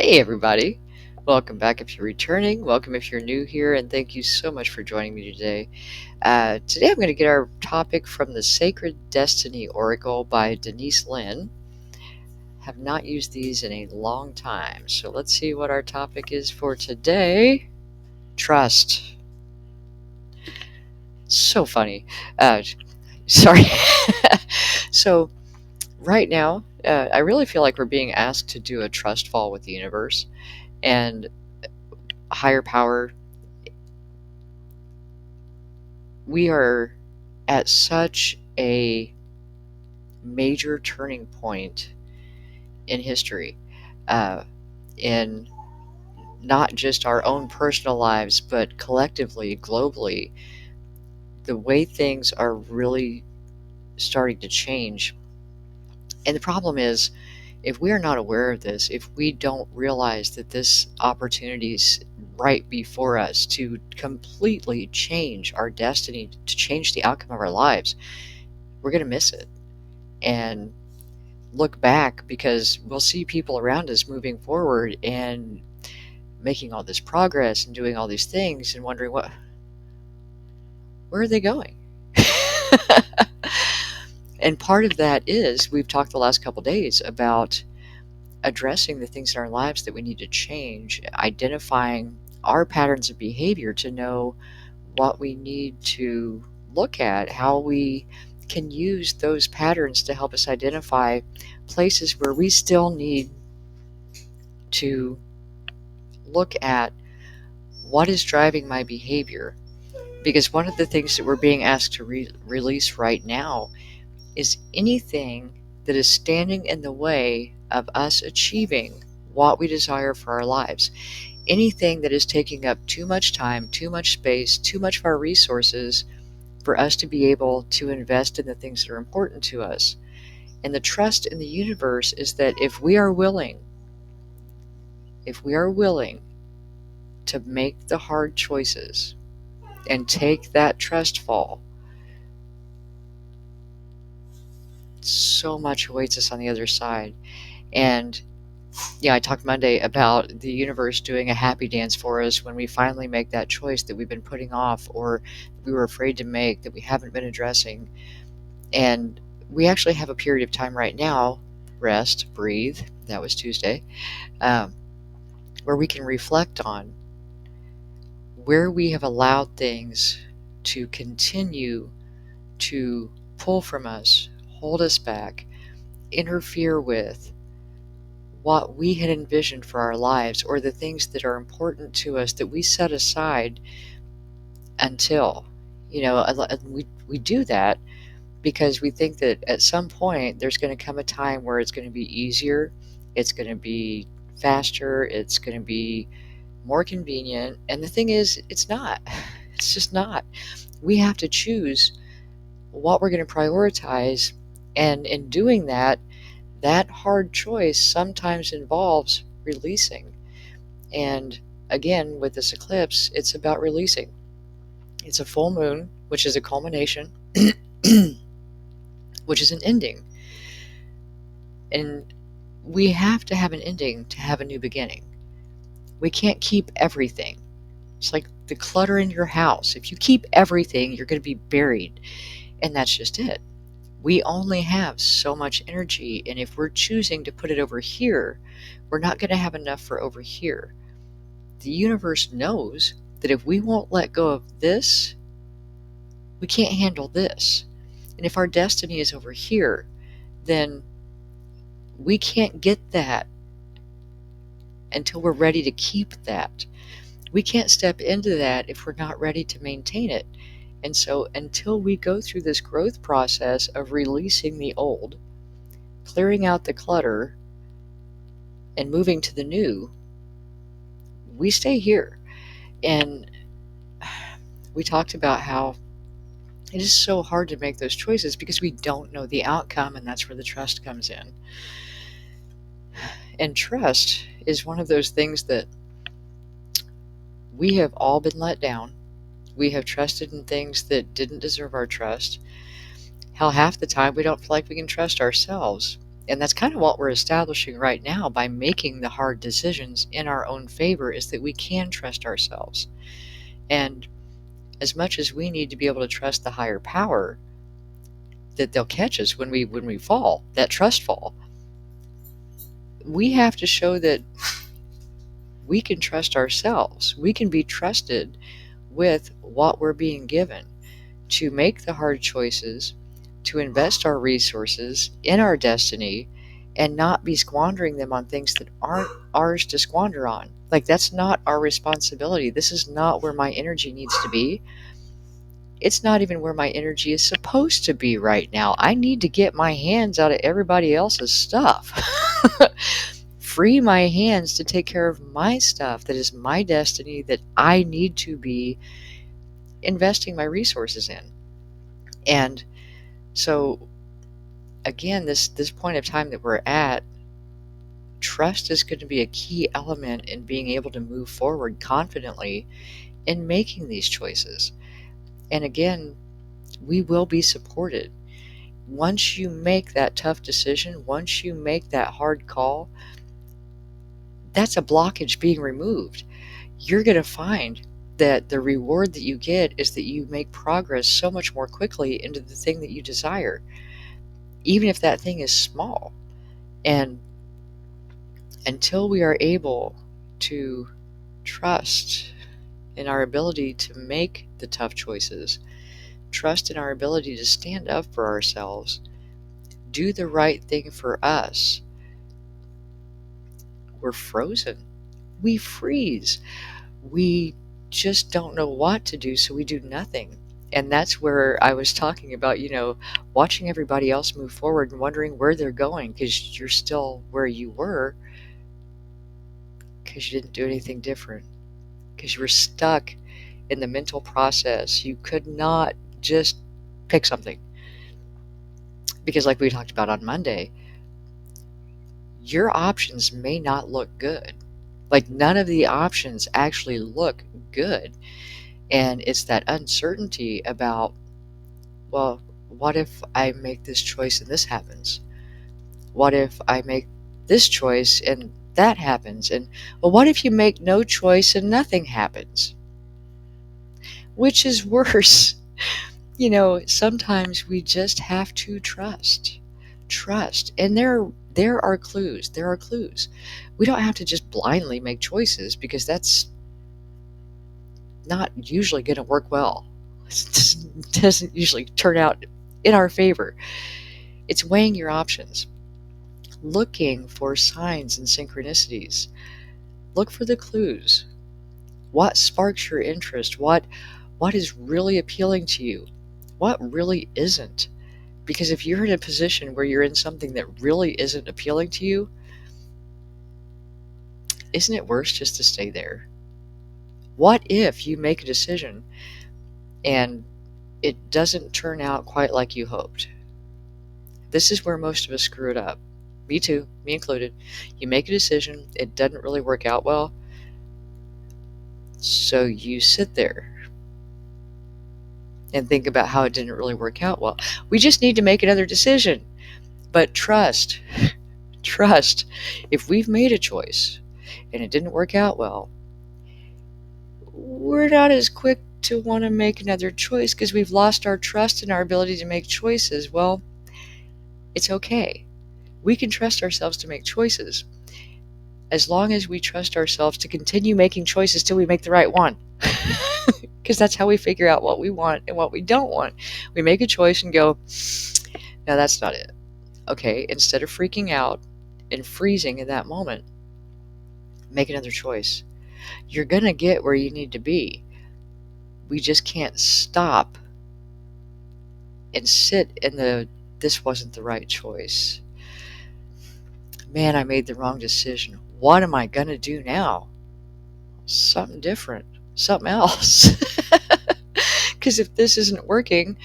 Hey, everybody. Welcome back if you're returning. Welcome if you're new here, and thank you so much for joining me today. Today, I'm going to get our topic from the Sacred Destiny Oracle by Denise Lynn. Have not used these in a long time, so let's see what our topic is for today. Trust. So funny. Uh, sorry. So, right now, I really feel like we're being asked to do a trust fall with the universe and higher power. We are at such a major turning point in history, uh, in not just our own personal lives, but collectively, globally. The way things are really starting to change. And the problem is, if we are not aware of this, if we don't realize that this opportunity is right before us to completely change our destiny, to change the outcome of our lives, we're going to miss it. And look back because we'll see people around us moving forward and making all this progress and doing all these things and wondering where are they going. And part of that is we've talked the last couple days about addressing the things in our lives that we need to change, identifying our patterns of behavior to know what we need to look at, how we can use those patterns to help us identify places where we still need to look at what is driving my behavior. Because one of the things that we're being asked to release right now is anything that is standing in the way of us achieving what we desire for our lives. Anything that is taking up too much time, too much space, too much of our resources for us to be able to invest in the things that are important to us. And the trust in the universe is that if we are willing to make the hard choices and take that trust fall, so much awaits us on the other side. And yeah, I talked Monday about the universe doing a happy dance for us when we finally make that choice that we've been putting off or we were afraid to make, that we haven't been addressing. And we actually have a period of time right now, rest, breathe, that was Tuesday, um, where we can reflect on where we have allowed things to continue to pull from us, hold us back, interfere with what we had envisioned for our lives or the things that are important to us that we set aside until, we do that because we think that at some point there's going to come a time where it's going to be easier, it's going to be faster, it's going to be more convenient. And the thing is, it's not. It's just not. We have to choose what we're going to prioritize. And in doing that, that hard choice sometimes involves releasing. And again, with this eclipse, it's about releasing. It's a full moon, which is a culmination, which is an ending. And we have to have an ending to have a new beginning. We can't keep everything. It's like the clutter in your house. If you keep everything, you're going to be buried. And that's just it. We only have so much energy. And if we're choosing to put it over here, we're not going to have enough for over here. The universe knows that if we won't let go of this, we can't handle this. And if our destiny is over here, then we can't get that until we're ready to keep that. We can't step into that if we're not ready to maintain it. And so until we go through this growth process of releasing the old, clearing out the clutter, and moving to the new, we stay here. And we talked about how it is so hard to make those choices because we don't know the outcome, and that's where the trust comes in. And trust is one of those things that we have all been let down. We have trusted in things that didn't deserve our trust. Hell, half the time we don't feel like we can trust ourselves. And that's kind of what we're establishing right now by making the hard decisions in our own favor, is that we can trust ourselves. And as much as we need to be able to trust the higher power that they'll catch us when we fall, that trust fall, we have to show that we can trust ourselves. We can be trusted with what we're being given to make the hard choices, to invest our resources in our destiny, and not be squandering them on things that aren't ours to squander on. Like, that's not our responsibility. This is not where my energy needs to be. It's not even where my energy is supposed to be right now. I need to get my hands out of everybody else's stuff. Free my hands to take care of my stuff that is my destiny, that I need to be investing my resources in. And so, again, this point of time that we're at, trust is going to be a key element in being able to move forward confidently in making these choices. And again, we will be supported. Once you make that tough decision, once you make that hard call, that's a blockage being removed. You're going to find that the reward that you get is that you make progress so much more quickly into the thing that you desire, even if that thing is small. And until we are able to trust in our ability to make the tough choices, trust in our ability to stand up for ourselves, do the right thing for us, we're frozen. We freeze. We just don't know what to do, so we do nothing. And that's where I was talking about, watching everybody else move forward and wondering where they're going, because you're still where you were because you didn't do anything different, because you were stuck in the mental process. You could not just pick something. Because, like we talked about on Monday, your options may not look good. Like, none of the options actually look good. And it's that uncertainty about, well, what if I make this choice and this happens? What if I make this choice and that happens? And, well, what if you make no choice and nothing happens? Which is worse? Sometimes we just have to trust. Trust. And there are clues. There are clues. We don't have to just blindly make choices, because that's not usually going to work well. It doesn't usually turn out in our favor. It's weighing your options, looking for signs and synchronicities. Look for the clues. What sparks your interest? What is really appealing to you? What really isn't? Because if you're in a position where you're in something that really isn't appealing to you, isn't it worse just to stay there? What if you make a decision and it doesn't turn out quite like you hoped? This is where most of us screw it up. Me too, me included. You make a decision, it doesn't really work out well, so you sit there and think about how it didn't really work out well. We just need to make another decision. But trust, trust. If we've made a choice and it didn't work out well, we're not as quick to want to make another choice because we've lost our trust in our ability to make choices. Well, it's okay. We can trust ourselves to make choices, as long as we trust ourselves to continue making choices till we make the right one. Because that's how we figure out what we want and what we don't want. We make a choice and go, no, that's not it. Okay, instead of freaking out and freezing in that moment, make another choice. You're going to get where you need to be. We just can't stop and sit in this wasn't the right choice. Man, I made the wrong decision. What am I going to do now? Something different. Something else. Because if this isn't working,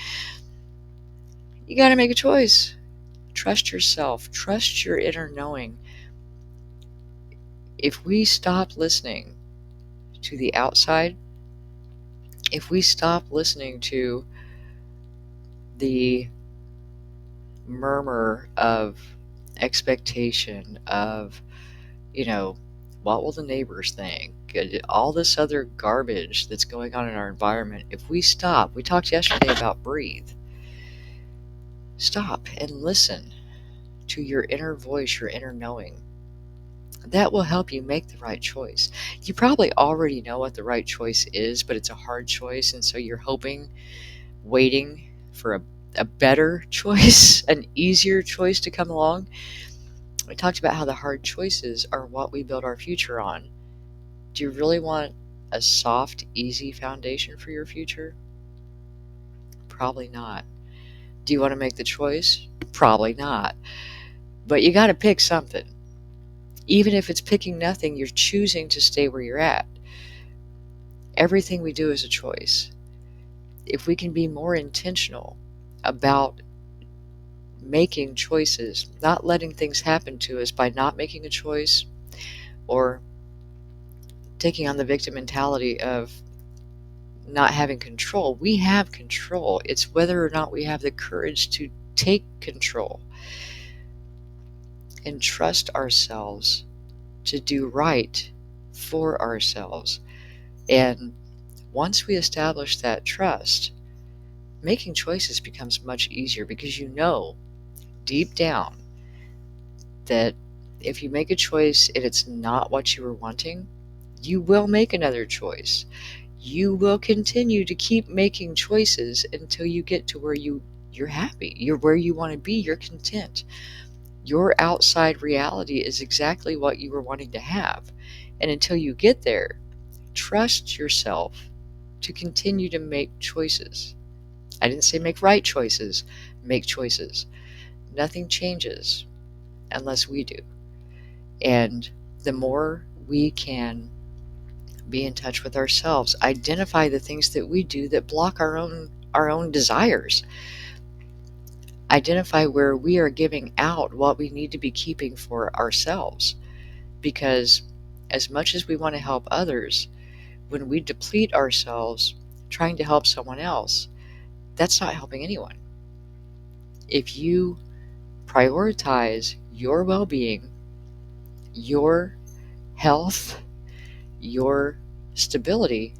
you got to make a choice. Trust yourself. Trust your inner knowing. If we stop listening to the outside, if we stop listening to the murmur of expectation of, you know, what will the neighbors think? All this other garbage that's going on in our environment. If we stop, we talked yesterday about breathe. Stop and listen to your inner voice, your inner knowing. That will help you make the right choice. You probably already know what the right choice is, but it's a hard choice, and so you're hoping, waiting for a better choice, an easier choice to come along. We talked about how the hard choices are what we build our future on. Do you really want a soft, easy foundation for your future? Probably not. Do you want to make the choice? Probably not. But you got to pick something. Even if it's picking nothing, you're choosing to stay where you're at. Everything we do is a choice. If we can be more intentional about making choices, not letting things happen to us by not making a choice, or taking on the victim mentality of not having control. We have control. It's whether or not we have the courage to take control and trust ourselves to do right for ourselves. And once we establish that trust, making choices becomes much easier, because you know deep down that if you make a choice and it's not what you were wanting, you will make another choice. You will continue to keep making choices until you get to where you're happy. You're where you want to be. You're content. Your outside reality is exactly what you were wanting to have. And until you get there, trust yourself to continue to make choices. I didn't say make right choices, make choices. Nothing changes unless we do. And the more we can be in touch with ourselves, identify the things that we do that block our own desires, identify where we are giving out what we need to be keeping for ourselves. Because as much as we want to help others, when we deplete ourselves trying to help someone else, that's not helping anyone. If you prioritize your well-being, your health, your stability,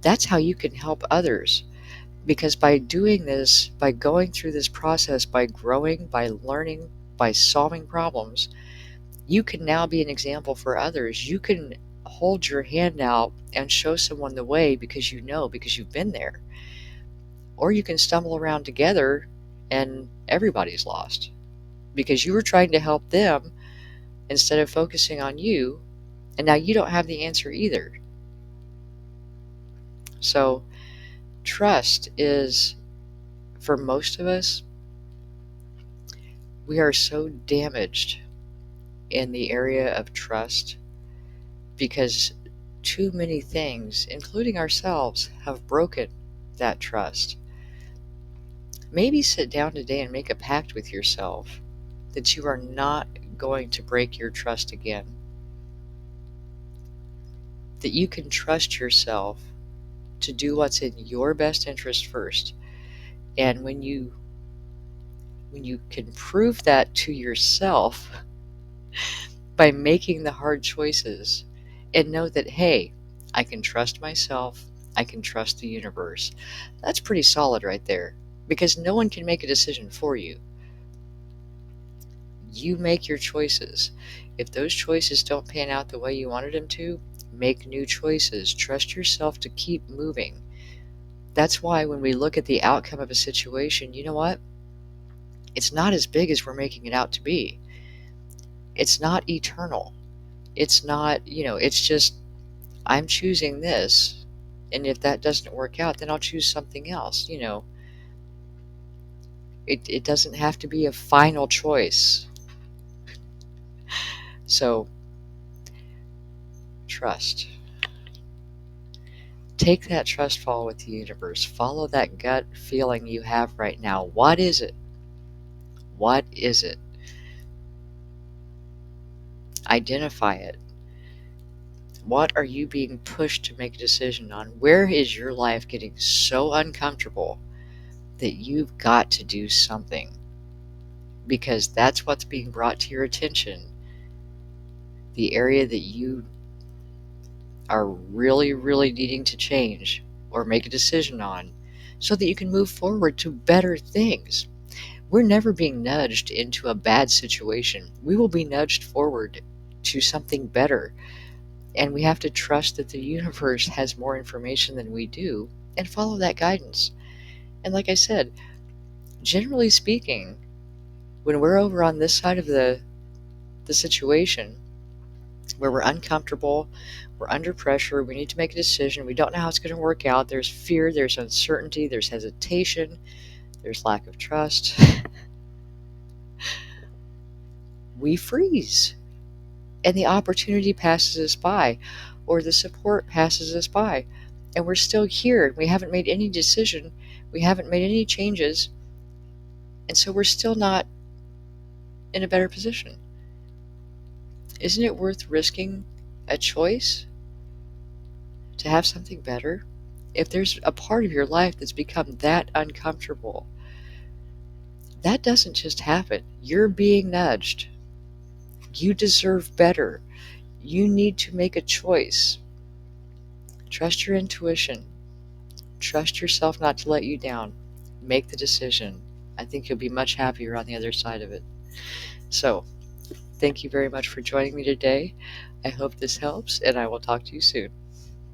that's how you can help others. Because by doing this, by going through this process, by growing, by learning, by solving problems, you can now be an example for others. You can hold your hand out and show someone the way because you know, because you've been there. Or you can stumble around together and everybody's lost because you were trying to help them instead of focusing on you, and now you don't have the answer either. So trust is, for most of us, we are so damaged in the area of trust because too many things, including ourselves, have broken that trust. Maybe sit down today and make a pact with yourself that you are not going to break your trust again. That you can trust yourself to do what's in your best interest first. And when you can prove that to yourself by making the hard choices and know that, hey, I can trust myself, I can trust the universe. That's pretty solid right there, because no one can make a decision for you. You make your choices. If those choices don't pan out the way you wanted them to, make new choices. Trust yourself to keep moving. That's why when we look at the outcome of a situation, you know what? It's not as big as we're making it out to be. It's not eternal. It's not, it's just, I'm choosing this. And if that doesn't work out, then I'll choose something else. It doesn't have to be a final choice. So, trust. Take that trust fall with the universe. Follow that gut feeling you have right now. What is it? What is it? Identify it. What are you being pushed to make a decision on? Where is your life getting so uncomfortable that you've got to do something? because that's what's being brought to your attention, the area that you are really, really needing to change or make a decision on so that you can move forward to better things. We're never being nudged into a bad situation. We will be nudged forward to something better. And we have to trust that the universe has more information than we do and follow that guidance. And like I said, generally speaking, when we're over on this side of the situation where we're uncomfortable, we're under pressure, we need to make a decision, we don't know how it's going to work out, there's fear, there's uncertainty, there's hesitation, there's lack of trust, we freeze. And the opportunity passes us by, or the support passes us by, and we're still here. We haven't made any decision, we haven't made any changes, and so we're still not in a better position. Isn't it worth risking a choice to have something better? If there's a part of your life that's become that uncomfortable, that doesn't just happen. You're being nudged. You deserve better. You need to make a choice. Trust your intuition. Trust yourself not to let you down. Make the decision. I think you'll be much happier on the other side of it. So, thank you very much for joining me today. I hope this helps, and I will talk to you soon.